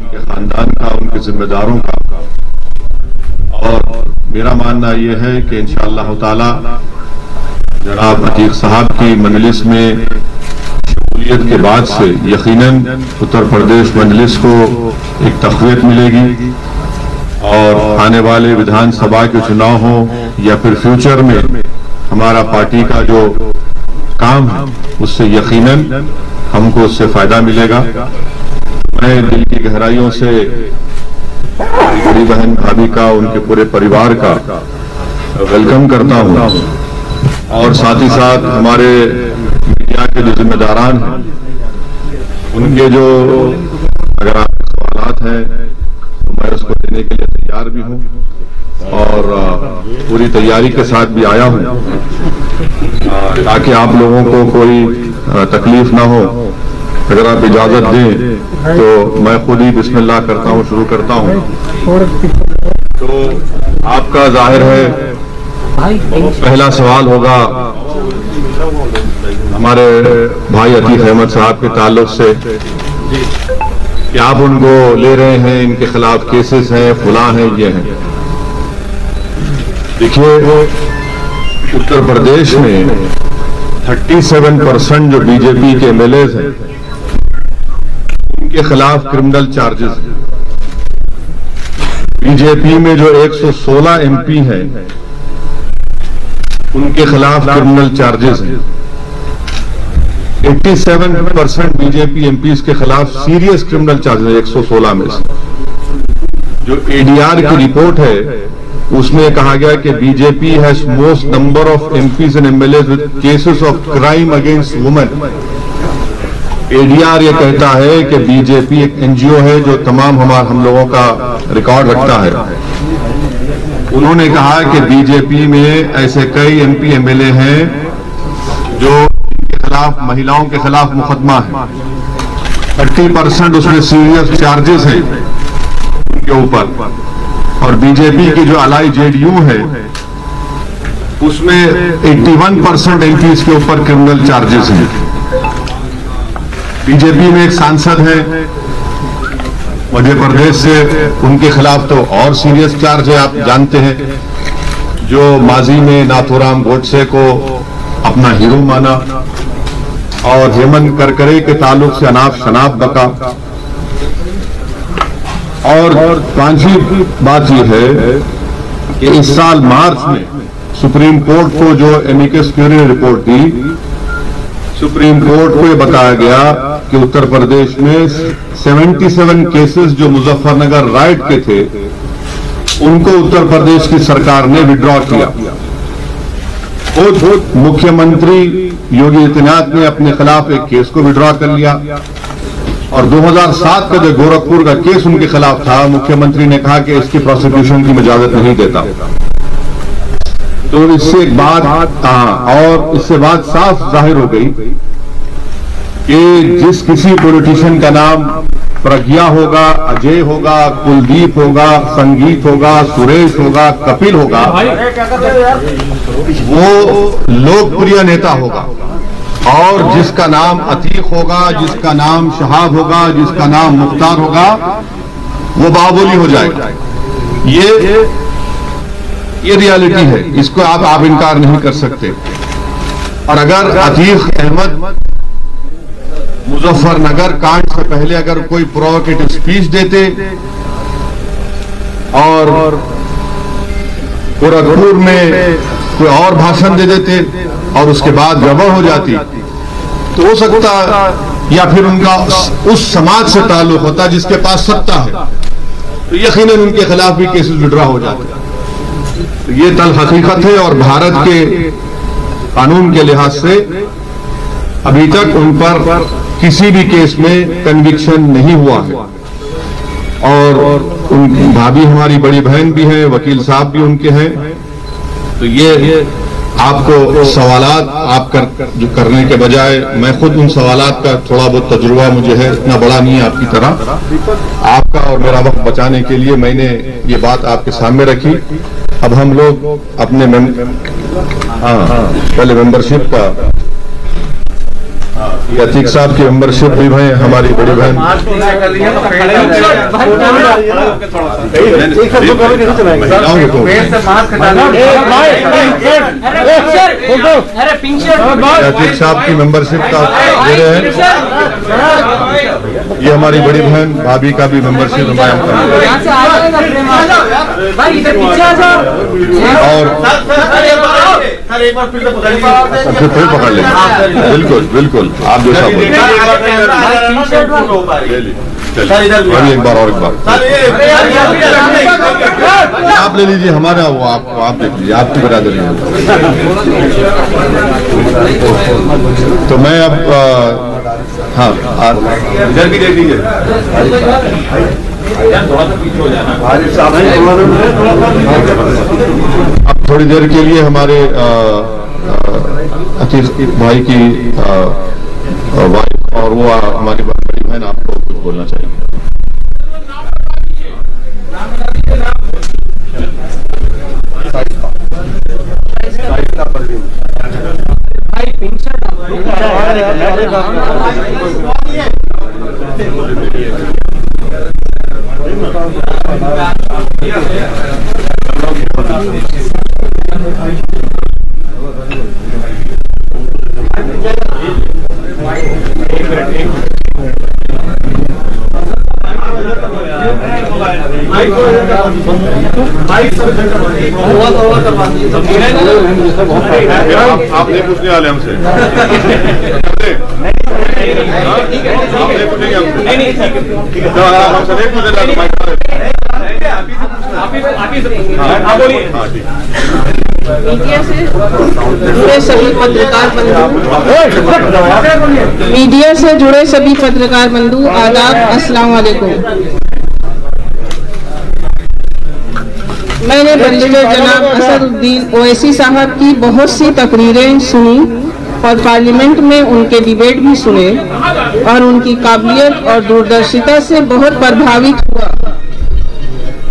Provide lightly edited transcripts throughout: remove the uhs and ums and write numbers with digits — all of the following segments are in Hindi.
उनके खानदान का, उनके जिम्मेदारों का। और मेरा मानना यह है कि इंशाअल्लाह ताला जनाब अतीक साहब की मजलिस में शमूलियत के बाद से यकीनन उत्तर प्रदेश मजलिस को एक तक़वियत मिलेगी और आने वाले विधानसभा के चुनाव हो या फिर फ्यूचर में हमारा पार्टी का जो काम है उससे यकीनन हमको उससे फायदा मिलेगा। मैं दिल की गहराइयों से बड़ी बहन भाभी का, उनके पूरे परिवार का वेलकम करता हूं और साथ ही साथ हमारे मीडिया के जो जिम्मेदारान हैं उनके जो अगर आप सवालात हैं तो मैं उसको देने के लिए तैयार भी हूं और पूरी तैयारी के साथ भी आया हूं ताकि आप लोगों को कोई तकलीफ ना हो। अगर आप इजाजत दें तो मैं खुद ही बिस्मिल्लाह करता हूं, शुरू करता हूं। तो आपका जाहिर है पहला सवाल होगा हमारे भाई अतीक अहमद साहब के ताल्लुक से कि आप उनको ले रहे हैं, इनके खिलाफ केसेस हैं, फुला हैं, ये हैं। देखिए उत्तर प्रदेश में 37% जो बीजेपी के एमएलएज हैं उनके खिलाफ क्रिमिनल चार्जेस हैं। बीजेपी में जो 116 एमपी हैं उनके खिलाफ क्रिमिनल चार्जेस हैं। 87% बीजेपी एमपीज के खिलाफ सीरियस क्रिमिनल चार्जेस है 116 में से। जो एडीआर की रिपोर्ट है उसमें कहा गया कि BJP has most number of MPs and MLAs with cases of crime against women. ADR ये कहता है कि बीजेपी एक एनजीओ है जो तमाम हम लोगों का रिकॉर्ड रखता है। उन्होंने कहा कि बीजेपी में ऐसे कई एमपी एमएलए हैं जो इनके खिलाफ, महिलाओं के खिलाफ मुकदमा है। 30% उसमें सीरियस चार्जेस हैं उनके ऊपर। और बीजेपी की जो अलाई जेडीयू है उसमें 81% एमपीज के ऊपर क्रिमिनल चार्जेस हैं। बीजेपी में एक सांसद है मध्य प्रदेश से, उनके खिलाफ तो और सीरियस चार्ज है। आप जानते हैं जो माजी में नाथूराम गोडसे को अपना हीरो माना और हेमंत करकरे के ताल्लुक से अनाप शनाप बका। और पांचवी बात यह है कि इस साल मार्च में सुप्रीम कोर्ट को जो एमिकस क्यूरी ने रिपोर्ट दी, सुप्रीम कोर्ट को यह बताया गया कि उत्तर प्रदेश में 77 केसेस जो मुजफ्फरनगर राइट के थे उनको उत्तर प्रदेश की सरकार ने विड्रॉ किया। खुद मुख्यमंत्री योगी आदित्यनाथ ने अपने खिलाफ एक केस को विड्रॉ कर लिया और 2007 का जो गोरखपुर का केस उनके खिलाफ था, मुख्यमंत्री ने कहा कि इसकी प्रोसिक्यूशन की इजाजत नहीं देता। तो इससे एक बात और इससे बात साफ जाहिर हो गई कि जिस किसी पॉलिटिशियन का नाम प्रज्ञा होगा, अजय होगा, कुलदीप होगा, संगीत होगा, सुरेश होगा, कपिल होगा, वो लोकप्रिय नेता होगा। और जिसका नाम अतीक होगा, जिसका नाम शहाब होगा, जिसका नाम मुख्तार होगा, वो बाबुली हो जाएगा। ये रियलिटी है, इसको आप इनकार नहीं कर सकते। और अगर अतीक अहमद मुजफ्फरनगर कांड से पहले अगर कोई प्रोवोकेटिव स्पीच देते और गोरखपुर में कोई और भाषण दे देते और उसके बाद गड़बड़ हो जाती तो हो सकता या फिर उनका उस समाज से ताल्लुक होता जिसके पास सत्ता है, तो यकीनन उनके खिलाफ भी केसेस विड्रॉ हो जाते। तो ये तल हकीकत है और भारत के कानून के लिहाज से अभी तक उन पर किसी भी केस में कन्विक्शन नहीं हुआ है। और उन भाभी हमारी बड़ी बहन भी है, वकील साहब भी उनके हैं। तो ये आपको सवालात आप जो करने के बजाय मैं खुद उन सवालात का थोड़ा बहुत तजुर्बा मुझे है, इतना बड़ा नहीं है आपकी तरह। आपका और मेरा वक्त बचाने के लिए मैंने ये बात आपके सामने रखी। अब हम लोग अपने पहले मेंबरशिप का ये अतीक साहब की मेंबरशिप भी है, हमारी बड़ी बहन अतीक साहब की मेंबरशिप का दे रहे हैं। ये हमारी बड़ी बहन भाभी का भी मेंबरशिप हमारे और फिर पकड़ लेंगे। बिल्कुल बिल्कुल, आप जैसा बोलिए। एक बार और एक बार आप ले लीजिए, हमारा वो आप देख लीजिए, आपकी बरादरी है। तो मैं अब हाँ इधर भी देख लीजिए। अब थोड़ी देर के लिए हमारे अतीक भाई की वाइफ और वो हमारी बड़ी बहन आपको कुछ बोलना चाहिए। आप नहीं पूछने वाले हमसे, मीडिया से जुड़े सभी पत्रकार बंधु आदाब, अस्सलाम वालेकुम। मैंने बंदिशे जनाब असदुद्दीन ओवैसी साहब की बहुत सी तकरीरें सुनी और पार्लियामेंट में उनके डिबेट भी सुने और उनकी काबिलियत और दूरदर्शिता से बहुत प्रभावित हुआ।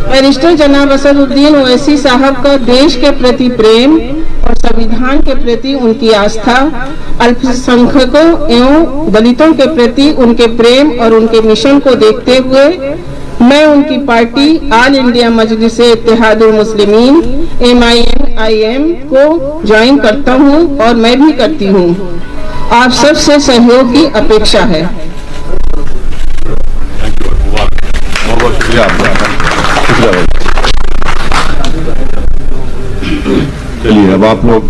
बैरिस्टर जनाब असदुद्दीन ओवैसी साहब का देश के प्रति प्रेम और संविधान के प्रति उनकी आस्था, अल्पसंख्यकों एवं दलितों के प्रति उनके प्रेम और उनके मिशन को देखते हुए मैं उनकी पार्टी ऑल इंडिया मजलिस इत्तेहादुल मुस्लिमीन MIM को ज्वाइन करता हूं और मैं भी करती हूं। आप सब से सहयोग की अपेक्षा है। चलिए अब आप लोग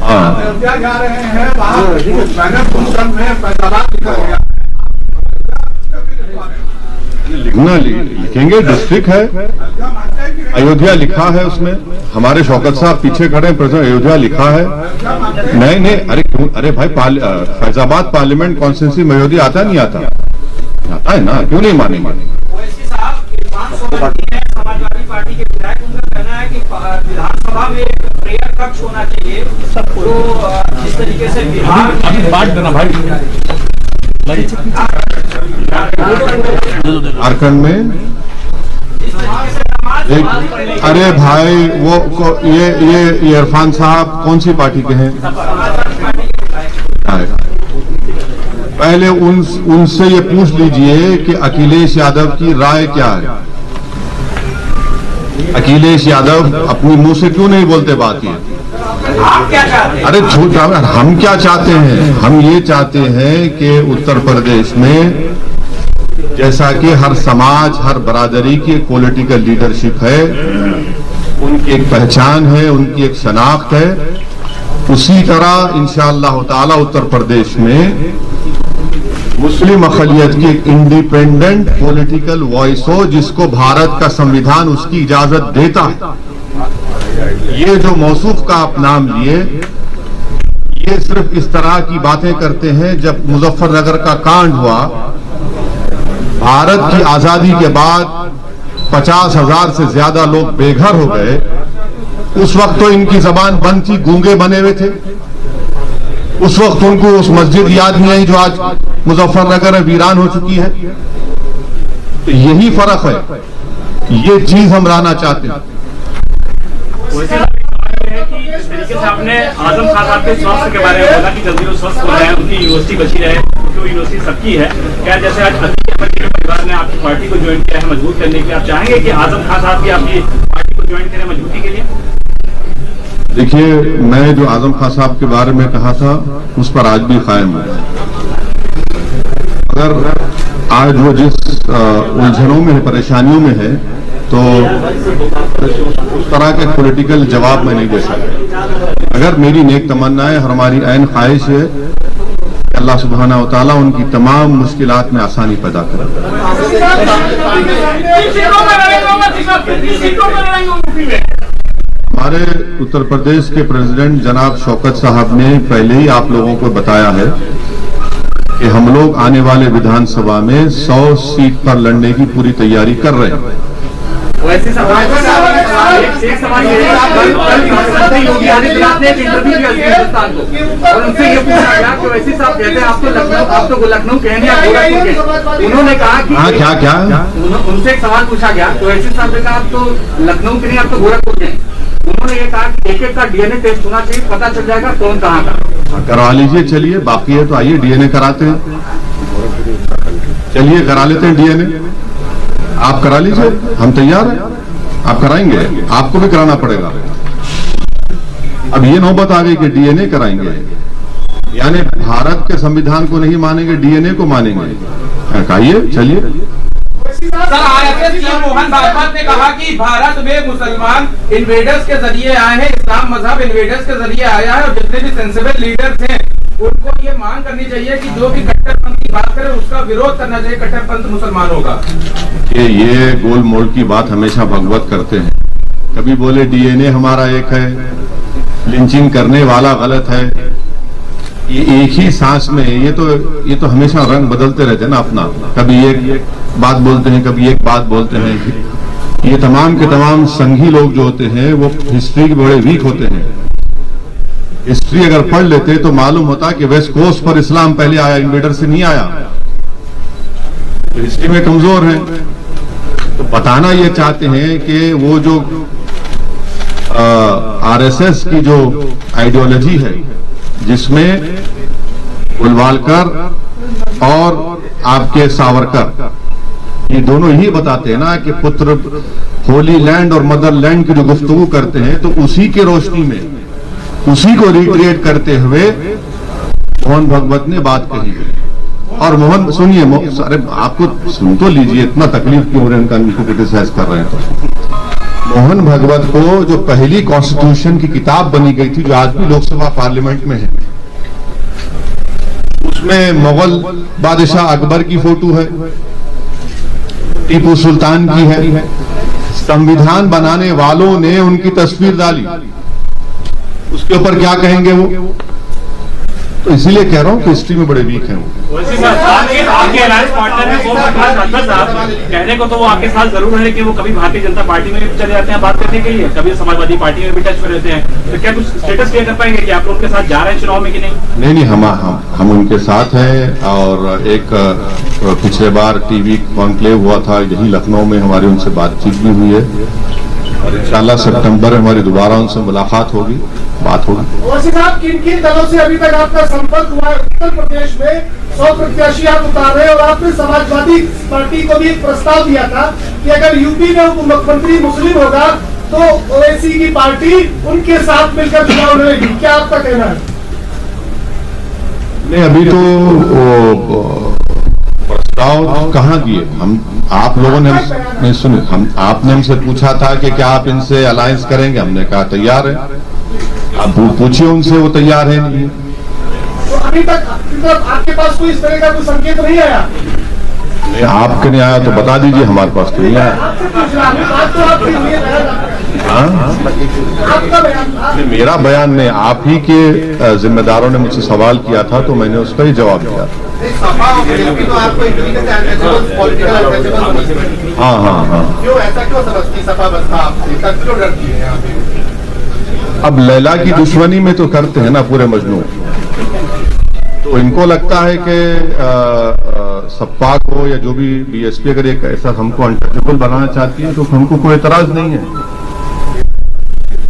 हाँ लिखना लिखेंगे, डिस्ट्रिक्ट है, अयोध्या लिखा है उसमें, हमारे शौकत साहब पीछे खड़े हैं, प्रेसिडेंट अयोध्या लिखा है। नहीं नहीं, अरे क्यों, अरे भाई फैजाबाद पार्लियामेंट कॉन्स्टिट्यूंसी में अयोध्या आता नहीं आता? आता है ना, क्यों नहीं मानेंगे? समाजवादी पार्टी के विधायक, उनका कहना है कि विधानसभा में एक प्रेयर कक्ष होना चाहिए। तो जिस तरीके से बिहार बांट देना भाई, झारखंड में एक, अरे भाई वो ये इरफान साहब कौन सी पार्टी के हैं? पहले उनसे ये पूछ लीजिए कि अखिलेश यादव की राय क्या है। अखिलेश यादव अपनी मुंह से क्यों नहीं बोलते बात ये? अरे झूठ, हम क्या चाहते हैं? हम ये चाहते हैं कि उत्तर प्रदेश में जैसा कि हर समाज, हर बरादरी की एक पॉलिटिकल लीडरशिप है, उनकी एक पहचान है, उनकी एक शनाख्त है, उसी तरह इंशाअल्लाह ताला उत्तर प्रदेश में मुस्लिम अक़लियत की एक इंडिपेंडेंट पॉलिटिकल वॉइस हो, जिसको भारत का संविधान उसकी इजाजत देता है। ये जो मौसूफ का आप नाम लिए, ये सिर्फ इस तरह की बातें करते हैं। जब मुजफ्फरनगर का कांड हुआ, भारत की आजादी के बाद 50,000 से ज्यादा लोग बेघर हो गए। उस वक्त तो इनकी जबान बंद थी, गूंगे बने हुए थे। उस वक्त उनको उस मस्जिद याद नहीं आई जो आज मुजफ्फरनगर में वीरान हो चुकी है। तो यही फर्क है, ये चीज हम लाना चाहते हैं। जिस तरीके से आपने आजम खान साहब के स्वास्थ्य के बारे में बोला कि जल्दी वो स्वस्थ हो रहे हैं, उनकी यूनिवर्सिटी बची रहे, क्योंकि यूनिवर्सिटी सबकी है, क्या जैसे आज परिवार ने आपकी पार्टी को ज्वाइन किया है मजबूत करने के लिए, आप चाहेंगे कि आजम खान साहब भी आपकी पार्टी को ज्वाइन करें मजबूती के लिए? देखिए, मैं जो आजम खान साहब के बारे में कहा था उस पर आज भी कायम हूं। अगर आज वो जिस उलझनों में है, परेशानियों में है, तो उस तरह के पॉलिटिकल जवाब मैं नहीं दे सकता। अगर मेरी नेक तमन्ना है और हमारी ऐन ख्वाहिश है कि अल्लाह सुब्हाना व तआला उनकी तमाम मुश्किलात में आसानी पैदा करे। हमारे उत्तर प्रदेश के प्रेसिडेंट जनाब शौकत साहब ने पहले ही आप लोगों को बताया है कि हम लोग आने वाले विधानसभा में 100 सीट पर लड़ने की पूरी तैयारी कर रहे हैं। वैसे सवाल योगी आदित्यनाथ ने एक इंटरव्यू दिया हिंदुस्तान को और उनसे ये पूछा गया कि वैसे साहब कहते हैं आप तो लखनऊ कहने या गोरखपुर के, उन्होंने कहा कि क्या उनसे एक सवाल पूछा गया तो वैसे साहब ने कहा आप तो लखनऊ के नहीं, आप तो गोरखपुर के। उन्होंने ये कहा कि एक का डीएनए टेस्ट होना चाहिए, पता चल जाएगा कौन कहाँ का। करवा लीजिए, चलिए, बाकी है तो आइए डीएनए कराते हैं, चलिए करा लेते हैं डीएनए। आप करा लीजिए, हम तैयार हैं, आप कराएंगे, आपको भी कराना पड़ेगा। अब ये नौबत आ गई कि डीएनए कराएंगे, यानी भारत के संविधान को नहीं मानेंगे, डीएनए को मानेंगे। कहिए, चलिए। Sir, RSS chief Mohan Bhagwat ने कहा कि भारत में मुसलमान इन्वेडर्स के जरिए आए हैं, इस्लाम मजहब इन्वेडर्स के जरिए आया है, और जितने भी सेंसिबल लीडर्स हैं उनको ये मांग करनी चाहिए कि जो भी कट्टरपंथ की बात करे उसका विरोध करना चाहिए, कट्टरपंथ मुसलमानों का। ये गोल मोड़ की बात हमेशा भगवत करते हैं। कभी बोले डीएनए हमारा एक है, लिंचिंग करने वाला गलत है, ये एक ही सांस में, ये तो हमेशा रंग बदलते रहते हैं ना अपना, कभी एक बात बोलते हैं, कभी एक बात बोलते हैं। ये तमाम के तमाम संघी लोग जो होते हैं वो हिस्ट्री के बड़े वीक होते हैं। हिस्ट्री अगर पढ़ लेते तो मालूम होता कि वेस्ट कोस्ट पर इस्लाम पहले आया, इन्वेडर से नहीं आया। तो हिस्ट्री में कमजोर है, तो बताना ये चाहते हैं कि वो जो आरएसएस की जो आइडियोलॉजी है, जिसमें गोलवालकर और आपके सावरकर, ये दोनों ही बताते हैं ना कि पुत्र होली लैंड और मदरलैंड की जो गुफ्तगू करते हैं, तो उसी के रोशनी में, उसी को रिक्रिएट करते हुए मोहन भागवत ने बात कही है। और मोहन, सुनिए, अरे आपको सुन तो लीजिए, इतना तकलीफ क्यों हो रहा है इनका, इनको क्रिटिसाइज कर रहे हैं। तो मोहन भागवत को जो पहली कॉन्स्टिट्यूशन की किताब बनी गई थी, जो आज भी लोकसभा पार्लियामेंट में है, उसमें मुगल बादशाह अकबर की फोटो है, टीपू सुल्तान की है, संविधान बनाने वालों ने उनकी तस्वीर डाली, उसके ऊपर क्या कहेंगे वो? तो इसीलिए कह रहा हूं कि हिस्ट्री में बड़े वीक हैं वो। आपके अलायंस पार्टनर में कहने को तो वो आपके साथ जरूर है कि वो कभी भारतीय जनता पार्टी में भी चले जाते हैं बात करने के लिए, कभी समाजवादी पार्टी में भी टच में रहते हैं, तो क्या कुछ स्टेटस क्लियर कर पाएंगे कि आप लोग उनके साथ जा रहे हैं चुनाव में कि नहीं? नहीं, हम उनके साथ हैं। और एक पिछले बार टीवी कॉन्क्लेव हुआ था यही लखनऊ में, हमारी उनसे बातचीत भी हुई है, और इंशाल्लाह सितंबर में हमारी दोबारा उनसे मुलाकात होगी, बात होगी। ओवैसी साहब, किन दलों से अभी तक आपका संपर्क हुआ है? उत्तर प्रदेश में 100 प्रत्याशी आप उतार रहे हैं, और आपने समाजवादी पार्टी को भी एक प्रस्ताव दिया था कि अगर यूपी में उप मुख्यमंत्री मुस्लिम होगा तो ओवैसी की पार्टी उनके साथ मिलकर चुनाव लड़ेगी, क्या आपका कहना है? नहीं, अभी तो प्रस्ताव कहाँ दिए हम, आप लोगों ने नहीं सुने, आपने हमसे पूछा था कि क्या आप इनसे अलायंस करेंगे, हमने कहा तैयार है। आप पूछिए उनसे, वो तैयार है नहीं। तो अभी तक आपके पास कोई इस तरह का कोई संकेत नहीं आया? नहीं, आपके नहीं आया तो बता दीजिए, हमारे पास तो नहीं आया। मेरा बयान नहीं, आप ही के जिम्मेदारों ने मुझसे सवाल किया था तो मैंने उसका ही जवाब दिया। हाँ। क्यों ऐसा क्यों समझती सपा बसपा आपसे, क्यों डरती है? अब लैला की दुश्मनी में तो करते हैं ना पूरे मजनू, तो इनको लगता है कि सपा को या जो भी बीएसपी अगर एक ऐसा हमको अनटचेबल बनाना चाहती है तो हमको कोई एतराज नहीं है।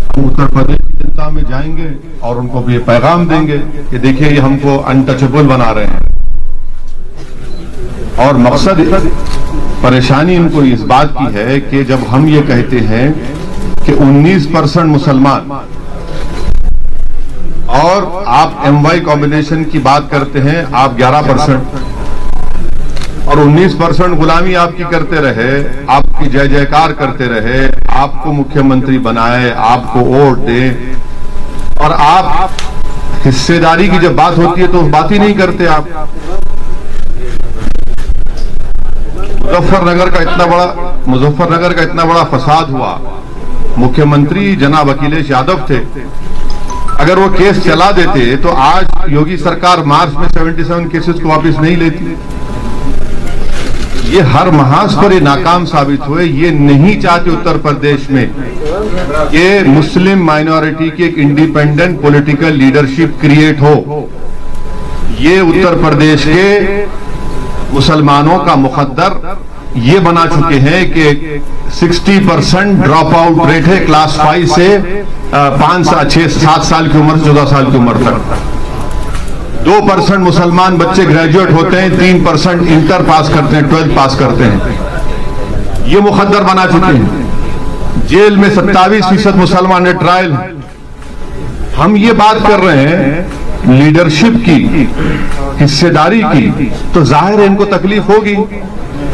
हम उत्तर प्रदेश जनता में जाएंगे और उनको भी ये पैगाम देंगे कि देखिए ये हमको अनटचेबल बना रहे हैं। और मकसद, परेशानी इनको इस बात की है कि जब हम ये कहते हैं कि 19% मुसलमान और आप MY कॉम्बिनेशन की बात करते हैं, आप 11% और 19% गुलामी आपकी करते रहे, आपकी जय जयकार करते रहे, आपको मुख्यमंत्री बनाए, आपको वोट दे, और आप हिस्सेदारी की जब बात होती है तो बात ही नहीं करते आप। मुजफ्फरनगर का इतना बड़ा फसाद हुआ, मुख्यमंत्री जनाब अखिलेश यादव थे, अगर वो केस चला देते तो आज योगी सरकार मार्च में 77 केसेस को वापस नहीं लेती। ये हर महाज पर ये नाकाम साबित हुए। ये नहीं चाहते उत्तर प्रदेश में कि मुस्लिम माइनॉरिटी की एक इंडिपेंडेंट पॉलिटिकल लीडरशिप क्रिएट हो। ये उत्तर प्रदेश के मुसलमानों का मुकद्दर ये बना चुके हैं कि 60% ड्रॉप आउट रेट है क्लास 5 से 5, 6, 7 साल की उम्र, 14 साल की उम्र तक। 2% मुसलमान बच्चे ग्रेजुएट होते हैं, 3% इंटर पास करते हैं, 12th पास करते हैं। ये मुकद्दर बना चुके हैं। जेल में 27% मुसलमान ट्रायल है। हम ये बात कर रहे हैं लीडरशिप की, हिस्सेदारी की, तो जाहिर है इनको तकलीफ होगी।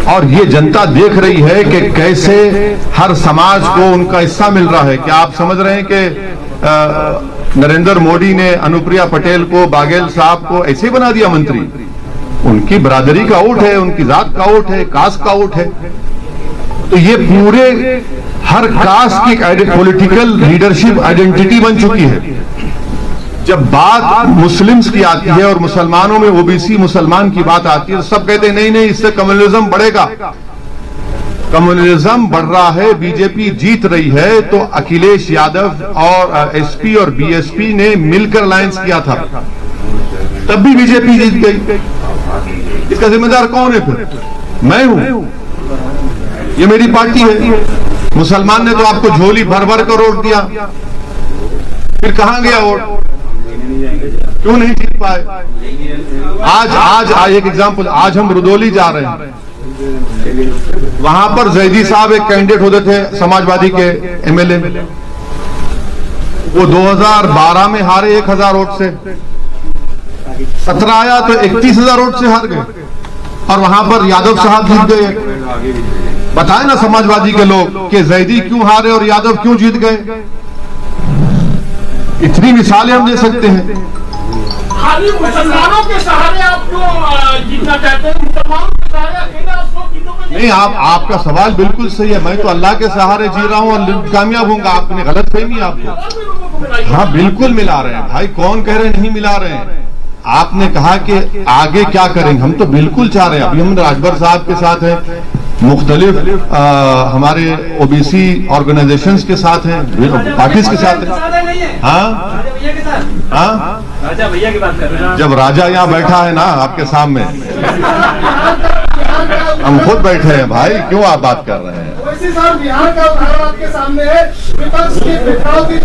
और ये जनता देख रही है कि कैसे हर समाज को उनका हिस्सा मिल रहा है। क्या आप समझ रहे हैं कि नरेंद्र मोदी ने अनुप्रिया पटेल को, बाघेल साहब को ऐसे बना दिया मंत्री? उनकी बरादरी का वोट है, उनकी जात का वोट है, कास्ट का वोट है। तो ये पूरे हर कास्ट की पॉलिटिकल लीडरशिप आइडेंटिटी बन चुकी है। जब बात मुस्लिम्स की आती है और मुसलमानों में ओबीसी मुसलमान की बात आती है तो सब कहते हैं नहीं नहीं, इससे कम्युनलिज्म बढ़ेगा। कम्युनलिज्म बढ़ रहा है, बीजेपी जीत रही है। तो अखिलेश यादव और एसपी और बीएसपी ने मिलकर अलायंस किया था, तब भी बीजेपी जीत गई। इसका जिम्मेदार कौन है फिर? मैं हूं, ये मेरी पार्टी है। मुसलमान ने तो आपको झोली भर भर कर वोट दिया, फिर कहां गया वोट? क्यों नहीं जीत पाए? आज एक एग्जांपल, आज हम रुदौली जा रहे हैं, वहां पर जैदी साहब एक कैंडिडेट होते थे समाजवादी के एमएलए, वो 2012 में हारे 1000 वोट से, 17 आया तो 31,000 वोट से हार गए, और वहां पर यादव साहब जीत गए। बताए ना समाजवादी के लोग कि जैदी क्यों हारे और यादव क्यों जीत गए। इतनी मिसालें हम दे सकते हैं। खाली मुसलमानों के सहारे आप क्यों जीतना चाहते हैं? मुसलमानों के सहारे अकेले आप 100 सीटों पे नहीं, आपका सवाल बिल्कुल सही है। मैं तो अल्लाह के सहारे जी रहा हूं और कामयाब होऊंगा। आपने गलत फहमी आपको। हाँ बिल्कुल मिला रहे हैं भाई, कौन कह रहे हैं नहीं मिला रहे हैं। आपने कहा कि आगे क्या करेंगे, हम तो बिल्कुल चाह रहे हैं। अभी हम राजभर साहब के साथ हैं, मुख्तलिफ हमारे ओबीसी ऑर्गेनाइजेशंस के साथ हैं, पार्टीज के साथ हैं। हाँ हाँ, राजा भैया की बात कर रहे हैं। जब राजा यहाँ बैठा है ना आपके सामने, हम खुद बैठे हैं भाई, क्यों आप बात कर रहे हैं? वैसे सर बिहार का उदाहरण आपके सामने है। विपक्ष के भेदभाव की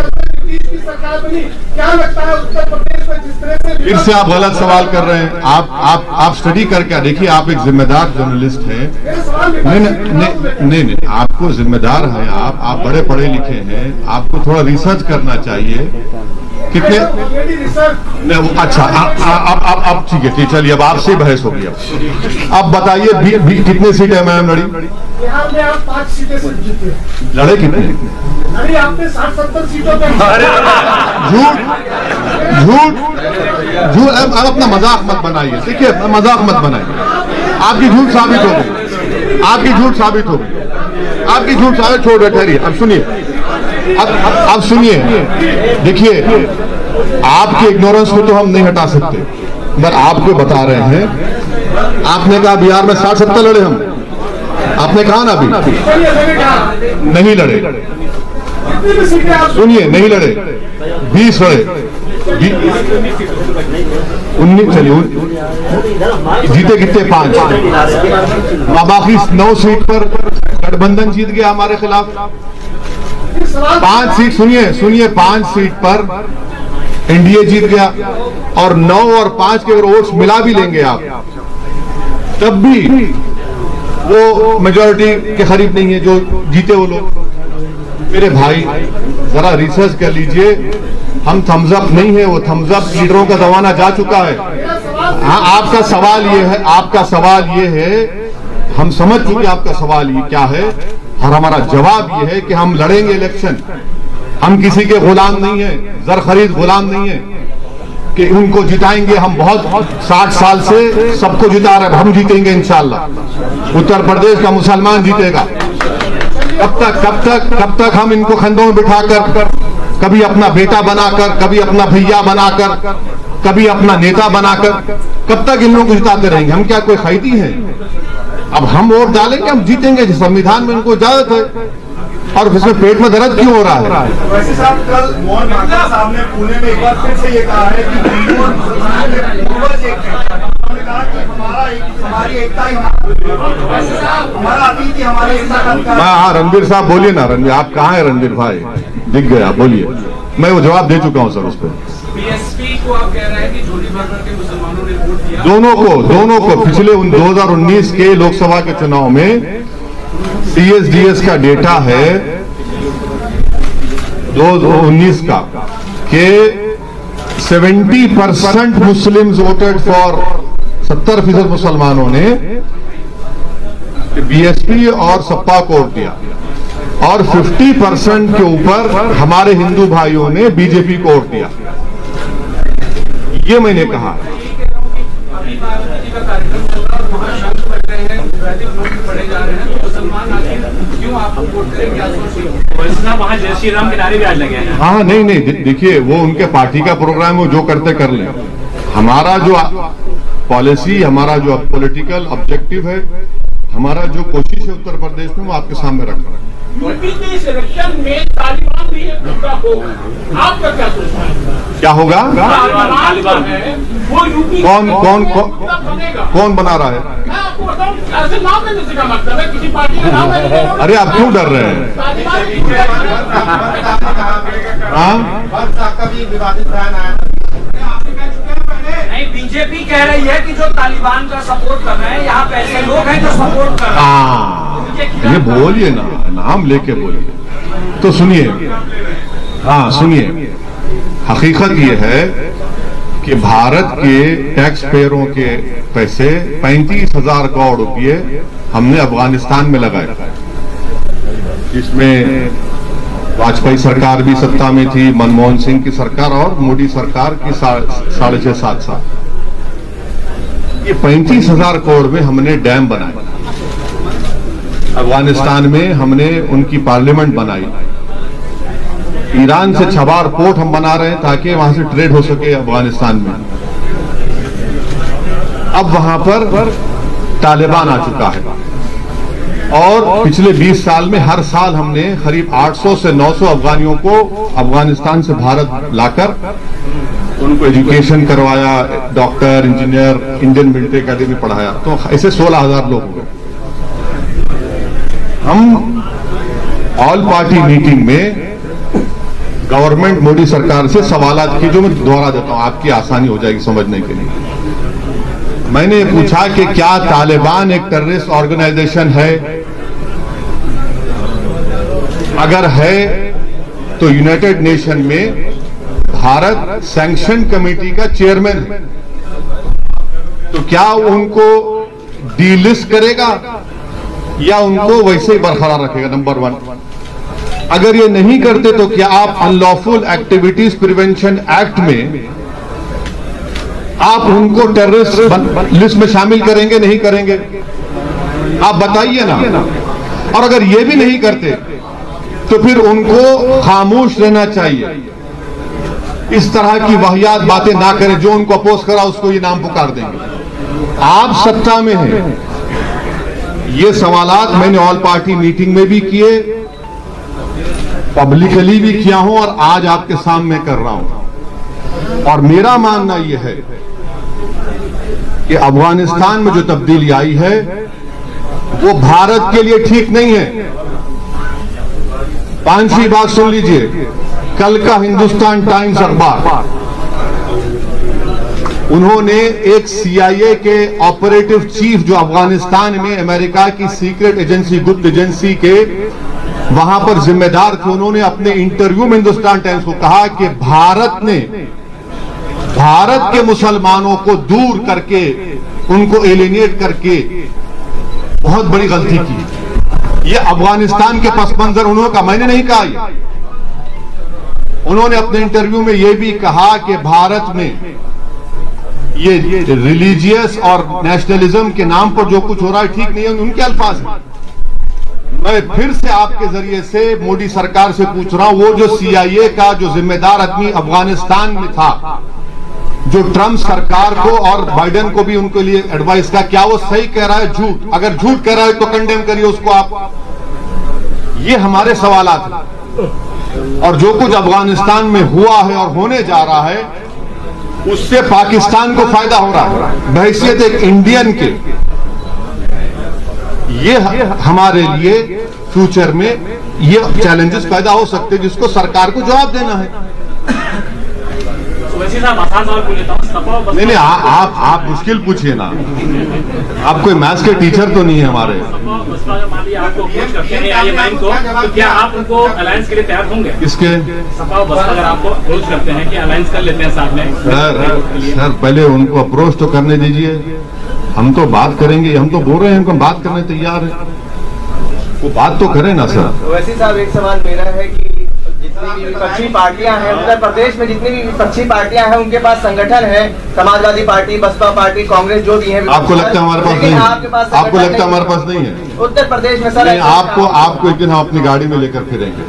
सरकार बनी, क्या लगता है उत्तर प्रदेश में जिस तरह से? फिर से आप गलत सवाल कर रहे हैं। आप स्टडी करके देखिए, आप एक जिम्मेदार जर्नलिस्ट हैं। नहीं, आपको जिम्मेदार है, आप बड़े पढ़े लिखे हैं, आपको थोड़ा रिसर्च करना चाहिए। कितने अच्छा, अब ठीक है, चलिए अब आपसे बहस होगी। अब बताइए कितने सीट है मैम लड़ी? बिहार में आप 5 सीटें जीते। लड़े कितने? अरे आपने 60-70 सीटों पे। झूठ अब अपना मजाक मत बनाइए। देखिए मजाक मत बनाइए, आपकी झूठ साबित हो गई, आपकी झूठ साबित हो गई, आपकी झूठ साबित। छोड़ रहे, ठहरिए, अब सुनिए, अब सुनिए। देखिए आपके इग्नोरेंस को तो हम नहीं हटा सकते, मगर आपको बता रहे हैं। आपने कहा बिहार में 60-70 लड़े हम, आपने कहा ना अभी नहीं लड़े। सुनिए, नहीं लड़े, 20 लड़े, 19 चलिए, जीते कितने? 5। बाकी 9 सीट पर गठबंधन जीत गया हमारे खिलाफ। फिर सवाल 5 सीट, सुनिए 5 सीट पर एनडीए जीत गया और 9 और 5 के अगर वोट्स मिला भी लेंगे आप, तब भी वो मेजॉरिटी के करीब नहीं है जो जीते वो लोग। मेरे भाई जरा रिसर्च कर लीजिए, हम थम्स अप नहीं है, वो थम्स अप लीडरों का जमाना जा चुका है। हाँ, आपका सवाल ये है, हम समझ चुके आपका सवाल ये क्या है, और हमारा जवाब ये है कि हम लड़ेंगे इलेक्शन। हम किसी के गुलाम नहीं है, जर खरीद गुलाम नहीं है कि उनको जिताएंगे। हम बहुत 60 साल से सबको जिता रहे हैं, हम जीतेंगे इंशाल्लाह। उत्तर प्रदेश का मुसलमान जीतेगा। कब तक हम इनको खंडों में बिठाकर, कभी अपना बेटा बनाकर, कभी अपना भैया बनाकर, कभी अपना नेता बनाकर, कब तक इन लोगों को जिताते रहेंगे? हम क्या कोई खैती हैं? अब हम वोट डालेंगे, हम जीतेंगे। संविधान में उनको इजाजत है, और इसमें पेट में दर्द क्यों हो रहा है? वैसे साहब, कल मोहन भागवत साहब ने पुणे में एक बार फिर से ये कहा है कि हिंदू और मुसलमान के पूर्वज एक हैं। उन्होंने कहा कि हमारी एकता ही हमारा अतीत ही हमारी एकता का। हाँ, रणबीर साहब बोलिए ना। रणबीर, आप कहाँ हैं? रणबीर भाई दिख गया, बोलिए। मैं वो जवाब दे चुका हूँ सर उस पर। बीएसपी को आप कह रहे हैं कि झोली भरकर के मुसलमानों ने वोट दिया। दोनों को पिछले 2019 के लोकसभा के चुनाव में CSDS का डेटा है 2019 का कि 70% मुस्लिम्स वोटेड फॉर, 70% मुसलमानों ने बीएसपी और सपा को वोट दिया, और 50% के ऊपर हमारे हिंदू भाइयों ने बीजेपी को वोट दिया। ये मैंने कहा। वहाँ जय श्री राम के नारे भी आज लगे हैं। हाँ, नहीं, देखिए वो उनके पार्टी का प्रोग्राम है, जो करते कर लें। हमारा जो पॉलिसी, हमारा जो पॉलिटिकल ऑब्जेक्टिव है, हमारा जो कोशिश है उत्तर प्रदेश में, वो आपके सामने रख रहा है। यूपी के इस इलेक्शन में तालिबान भी एक मुद्दा होगा, आपका क्या सोचना है? क्या होगा? तालिबान है वो यूपी कौन बना रहा है? मैं आपको बताऊं, ऐसे नाम लेने से क्या मतलब है? किसी पार्टी का नाम नहीं ले रहा हूं। अरे आप क्यों डर रहे हैं? का भी विवादित बयान आया। नहीं, बीजेपी कह रही है कि जो तालिबान का सपोर्ट कर रहे हैं, यहाँ पे ऐसे लोग हैं जो सपोर्ट कर रहे हैं। ये बोलिए ना, नाम लेके बोलिए। तो सुनिए, हाँ सुनिए, हकीकत ये है कि भारत के टैक्स पेयरों के पैसे 35,000 करोड़ रुपये हमने अफगानिस्तान में लगाए, जिसमें वाजपेयी सरकार भी सत्ता में थी, मनमोहन सिंह की सरकार और मोदी सरकार की 6.5-7 साल। ये 35,000 करोड़ में हमने डैम बनाए, अफगानिस्तान में हमने उनकी पार्लियामेंट बनाई, ईरान से छबार पोर्ट हम बना रहे हैं ताकि वहां से ट्रेड हो सके अफगानिस्तान में। अब वहां पर तालिबान आ चुका है, और पिछले 20 साल में हर साल हमने करीब 800 से 900 अफगानियों को अफगानिस्तान से भारत लाकर उनको एजुकेशन करवाया, doctor, engineer, Indian military academy पढ़ाया। तो ऐसे 16,000 लोग हुए। हम ऑल पार्टी मीटिंग में गवर्नमेंट मोदी सरकार से सवालात की, जो मैं दोहरा देता हूं, आपकी आसानी हो जाएगी समझने के लिए। मैंने पूछा कि क्या तालिबान एक टेररिस्ट ऑर्गेनाइजेशन है? अगर है तो यूनाइटेड नेशन में भारत सैंक्शन कमेटी का चेयरमैन है, तो क्या उनको डीलिस्ट करेगा या उनको वैसे ही बरकरार रखेगा? नंबर 1। अगर ये नहीं करते तो क्या आप अनलॉफुल एक्टिविटीज प्रिवेंशन एक्ट में आप उनको टेररिस्ट लिस्ट में शामिल करेंगे, नहीं करेंगे? आप बताइए ना। और अगर ये भी नहीं करते तो फिर उनको खामोश रहना चाहिए, इस तरह की वाहियात बातें ना करें। जो उनको अपोज करा उसको ये नाम पुकार देंगे। आप सत्ता में हैं। ये सवालात मैंने ऑल पार्टी मीटिंग में भी किए, पब्लिकली भी किया हूं, और आज आपके सामने कर रहा हूं। और मेरा मानना यह है कि अफगानिस्तान में जो तब्दीली आई है वो भारत के लिए ठीक नहीं है। पांचवी बात सुन लीजिए, कल का हिंदुस्तान टाइम्स अखबार, उन्होंने एक CIA के ऑपरेटिव चीफ जो अफगानिस्तान में अमेरिका की सीक्रेट एजेंसी, गुप्त एजेंसी के वहां पर जिम्मेदार थे, उन्होंने अपने इंटरव्यू में हिंदुस्तान टाइम्स को कहा कि भारत ने भारत के मुसलमानों को दूर करके, उनको एलिनेट करके बहुत बड़ी गलती की। ये अफगानिस्तान के पस मंजर उन्होंने कहा, मैंने नहीं कहा ये। उन्होंने अपने इंटरव्यू में यह भी कहा कि भारत में ये रिलीजियस और नेशनलिज्म के नाम पर जो कुछ हो रहा है ठीक नहीं है, उनके अल्फाज हैं। मैं फिर से आपके जरिए से मोदी सरकार से पूछ रहा हूं, वो जो CIA का जो जिम्मेदार आदमी अफगानिस्तान में था, जो ट्रंप सरकार को और बाइडेन को भी उनके लिए एडवाइस का, क्या वो सही कह रहा है झूठ? अगर झूठ कह रहा है तो कंडेम करिए उसको आप। ये हमारे सवालात हैं। और जो कुछ अफगानिस्तान में हुआ है और होने जा रहा है, उससे पाकिस्तान को फायदा हो रहा है। बहैसियत एक इंडियन के ये हमारे लिए फ्यूचर में ये चैलेंजेस पैदा हो सकते हैं, जिसको सरकार को जवाब देना है। वैसे साहब आसान सवाल पूछ लेता हूं। नहीं, आप मुश्किल पूछिए ना। आप कोई मैथ्स के टीचर तो नहीं है हमारे। आपको अप्रोच करते हैं IMIM को, तो क्या आप उनको अलायंस के लिए तैयार होंगे? किसके? सपा और बसपा अगर आपको अप्रोच करते हैं कि अलायंस कर लेते हैं साथ में? सर पहले उनको अप्रोच तो करने दीजिए, हम तो बात करेंगे। हम तो बोल रहे हैं हम बात करने तैयार है, वो बात तो करें ना सर। वैसे साहब एक सवाल मेरा है कि जितनी भी विपक्षी पार्टियां हैं उत्तर प्रदेश में, जितनी भी विपक्षी पार्टियां हैं उनके पास संगठन है, समाजवादी पार्टी, बसपा पार्टी, कांग्रेस, जो भी है। आपको लगता है हमारे पास नहीं है? आपको लगता है हमारे पास नहीं है? उत्तर प्रदेश में सर आपको एक दिन हम अपनी गाड़ी में लेकर फिरेंगे,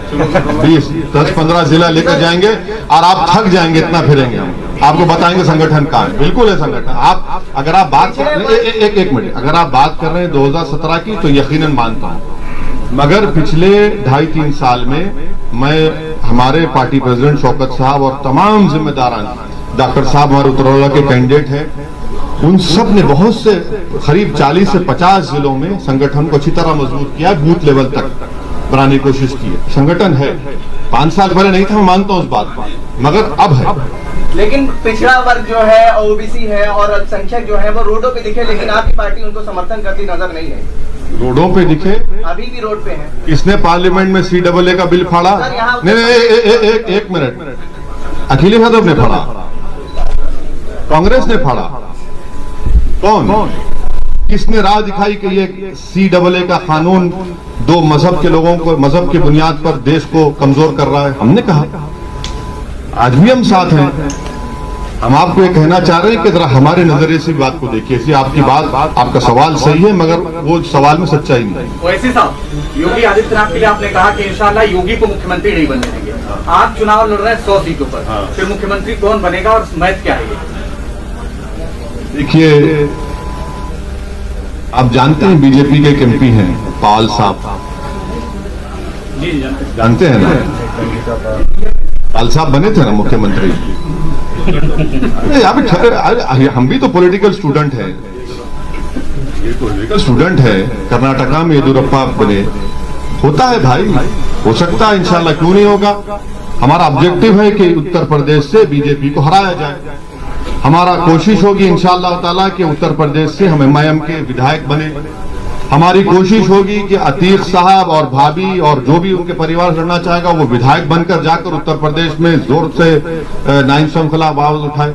20-10-15 जिला लेकर जाएंगे और आप थक जाएंगे, इतना फिरेंगे हम। आपको बताएंगे संगठन कहाँ है। बिल्कुल है संगठन। आप अगर आप बात कर रहे हैं, एक मिनट, अगर आप बात कर रहे हैं 2017 की, तो यकीनन मानता हूँ। मगर पिछले 2.5-3 साल में मैं, हमारे पार्टी प्रेसिडेंट शौकत साहब और तमाम जिम्मेदारान, डॉक्टर साहब हमारे उत्तरवाला के कैंडिडेट हैं, उन सब ने बहुत से करीब 40 से 50 जिलों में संगठन को अच्छी तरह मजबूत किया, बूथ लेवल तक बनाने की कोशिश की है। संगठन है। 5 साल पहले नहीं था, मैं मानता हूं उस बात को, मगर अब है। लेकिन पिछड़ा वर्ग जो है, OBC है और अल्पसंख्यक जो है वो रोडों पे दिखे, लेकिन आपकी पार्टी उनको समर्थन करती नजर नहीं है। रोडों पे दिखे? अभी भी रोड पे है। किसने पार्लियामेंट में CAA का बिल फाड़ा? नहीं, एक मिनट, अखिलेश यादव ने फाड़ा, कांग्रेस ने फाड़ा। कौन? किसने राह दिखाई कि ये CAA का कानून 2 मजहब के लोगों को, मजहब की बुनियाद पर देश को कमजोर कर रहा है? हमने कहा। आज भी हम साथ हैं। हम आपको ये कहना चाह रहे हैं कि जरा हमारे नजरिए से बात को देखिए। इसी आपकी बात, आपका सवाल सही है, मगर वो सवाल में सच्चाई नहीं। वैसे साहब योगी आदित्यनाथ के लिए आपने कहा कि इंशाल्लाह योगी को मुख्यमंत्री नहीं बनने देंगे। आप चुनाव लड़ रहे हैं 100 सीटों पर, फिर मुख्यमंत्री कौन बनेगा और मैथ क्या है? देखिए, आप जानते हैं बीजेपी के एक MP हैं पाल साहब, जी जानते हैं ना? पाल साहब बने थे ना मुख्यमंत्री। हम भी तो पॉलिटिकल स्टूडेंट हैं, ये पॉलिटिकल स्टूडेंट है। कर्नाटका में येदियुरप्पा बने, होता है भाई, हो सकता है, इंशाल्लाह क्यों नहीं होगा। हमारा ऑब्जेक्टिव है कि उत्तर प्रदेश से बीजेपी को हराया जाए। हमारा कोशिश होगी इंशाअल्लाह ताला कि उत्तर प्रदेश से हम MIM के विधायक बने। हमारी कोशिश होगी कि अतीक साहब और भाभी और जो भी उनके परिवार लड़ना चाहेगा वो विधायक बनकर जाकर उत्तर प्रदेश में जोर से नाइंसाफी के खिलाफ आवाज उठाए।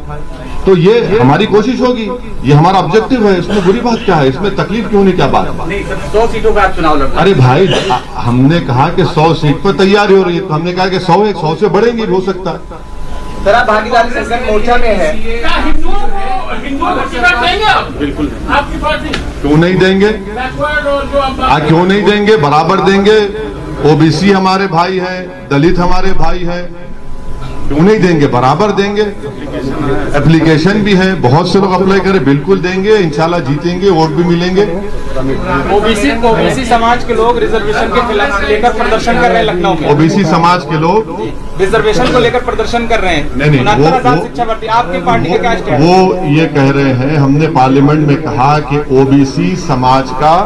तो ये हमारी कोशिश होगी, ये हमारा ऑब्जेक्टिव है। इसमें बुरी बात क्या है? इसमें तकलीफ क्यों नहीं? क्या बात? नहीं, 100 सीटों का चुनाव लड़ना। अरे भाई, हमने कहा कि 100 सीट पर तैयारी हो रही है, तो हमने कहा कि 100 से बढ़ेंगी, हो सकता है। सर आप भागीदारी संगठन मोर्चा में है, बिल्कुल आपकी पार्टी क्यों नहीं देंगे? क्यों नहीं देंगे? बराबर देंगे। OBC हमारे भाई है, दलित हमारे भाई है, क्यों नहीं देंगे? बराबर देंगे। एप्लीकेशन भी है, बहुत से लोग अप्लाई करें, बिल्कुल देंगे। इंशाल्लाह जीतेंगे, वोट भी मिलेंगे। OBC समाज के लोग रिजर्वेशन के खिलाफ लेकर प्रदर्शन कर रहे हैं लखनऊ में। OBC समाज के लोग रिजर्वेशन को लेकर प्रदर्शन कर रहे हैं। नहीं, 69,000 शिक्षा भर्ती। आपकी पार्टी का क्या स्टैंड? वो ये कह रहे हैं, हमने पार्लियामेंट में कहा कि OBC समाज का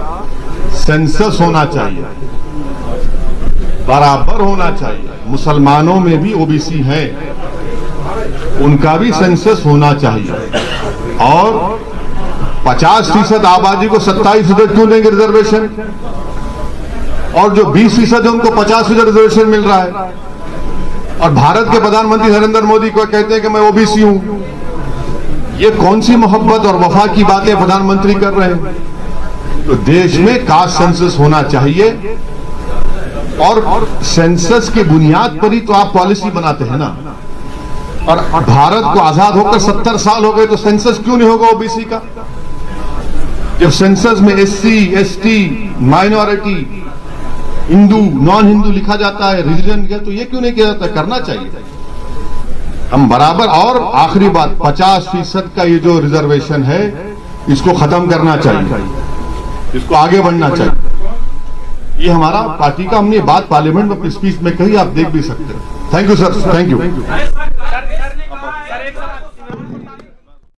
सेंसस होना चाहिए। बराबर होना चाहिए। मुसलमानों में भी ओबीसी है, उनका भी सेंसस होना चाहिए। और 50% आबादी को 27% क्यों देंगे रिजर्वेशन, और जो 20% है उनको 50% रिजर्वेशन मिल रहा है। और भारत के प्रधानमंत्री नरेंद्र मोदी को कहते हैं कि मैं ओबीसी हूं। ये कौन सी मोहब्बत और वफा की बातें प्रधानमंत्री कर रहे हैं। तो देश में कास्ट सेंसस होना चाहिए, और सेंसस की बुनियाद पर ही तो आप पॉलिसी बनाते हैं ना। और भारत को आजाद होकर 70 साल हो गए, तो सेंसस क्यों नहीं होगा ओबीसी का? जब सेंसस में SC, ST, minority, Hindu, non Hindu लिखा जाता है, रिलीजन का, तो ये क्यों नहीं किया जाता? करना चाहिए हम बराबर। और आखिरी बात, 50% का ये जो रिजर्वेशन है इसको खत्म करना चाहिए, इसको आगे बढ़ना चाहिए। ये हमारा पार्टी का, हमने बात पार्लियामेंट में अपनी स्पीच में कही, आप देख भी सकते हैं। Thank you sir, thank you.